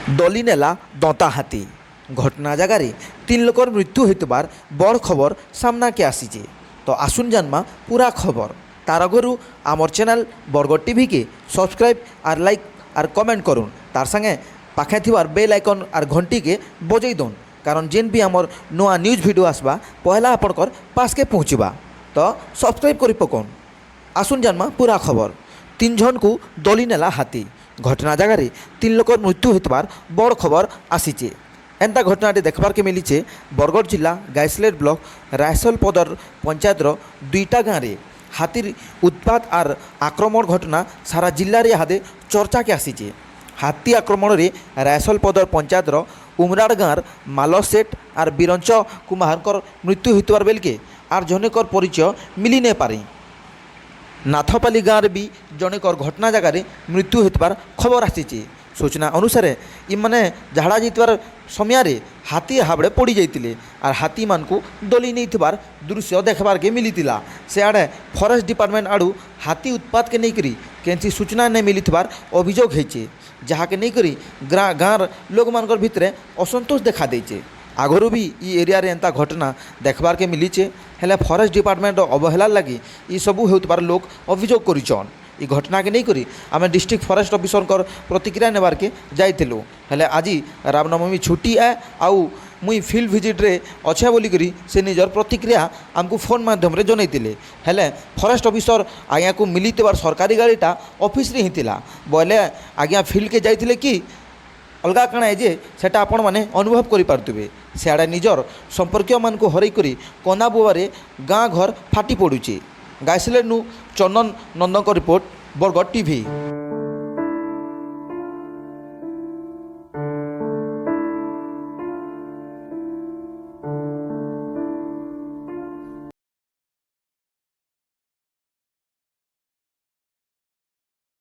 दली नेला दंता हाथी घटना जगार 3 लोकर मृत्यु होइतबार बड़ खबर सामना के आसीचे। तो आसुन जानमा पूरा खबर तार आगरू आमर चैनल बरगड़ टीवी के सब्सक्राइब और लाइक और कमेंट करुन तार संगे पाखे थिबार बेल आइकन और घंटी के बजई दौन कारण जेन भी आमर नुआ न्यूज वीडियो आसबा पहला आपणकर पास के पहुँचवा। तो सब्सक्राइब कर पकन आसुन जानमा पूरा खबर। 3 जन को दली नेला हाथी घटना जगार 3 लोकर मृत्यु होइतबार बड़ खबर आसीचे। एंता घटनाटी देखबार के मिलीचे बरगड़ जिला गाइसलेट ब्लॉक रायसलपदर पंचायतर 2टा गाँव में हाथीर उत्पात और आक्रमण घटना सारा जिले में इहादे चर्चा के आसीचे। हाथी आक्रमण में रायसलपदर पंचायतर उमराड़ गाँव माल सेठ और बीरंच कुमार मृत्यु होइतबार बेलके आर जनेकर परिचय मिली नहीं पारी। नाथपाली गाँव भी जनेकर घटना जगार मृत्यु होइतबार खबर आसीचे। सूचना अनुसार इमाने झाड़ा जाइतबार समय हाथी हाबड़े पड़ी जाइतिले और हाथी मान को दली नहीं थिबार दृश्य देखबार के मिलीतिला। से आड़े फॉरेस्ट डिपार्टमेंट आड़ू हाथी उत्पात के नहीं करी कैंसी सूचना नहीं मिली थिबार अभियोग होइचे जहाँ के नहीं करी गाँव लोक मान भितरे असंतोष देखा देइचे। आगरू भी ई एरिया रे एंता घटना देखबार के मिलीचे हेले फॉरेस्ट डिपार्टमेंट अवहेला लगी ई सबू होइतबार लोक अभियोग करिछन। ई घटना के नहीं करी आमे डिस्ट्रिक्ट फॉरेस्ट ऑफिसर प्रतिक्रिया नेबार के जाइथिलु हेले आज रामनवमी छुट्टी है आउ मुई फील्ड विजिट रे अच्छे बोली करी से निजर प्रतिक्रिया आमको फोन माध्यम रे जनइतिले हेले फॉरेस्ट ऑफिसर आज्ञा को मिलीतबार सरकारी गाड़ीटा ऑफिस रे हितिला बोले आज्ञा फील्ड के जाइथिले कि अलगा काଣା है जे सेटा आपण माने अनुभव करि पारतुबे। सियाड़े निजर संपर्क मान को हरई करी कोना बुआरे गाँ घर फाटी पड़ुचे। गाइसलेट नु चंदन नंदन रिपोर्ट बरगड़ टीवी।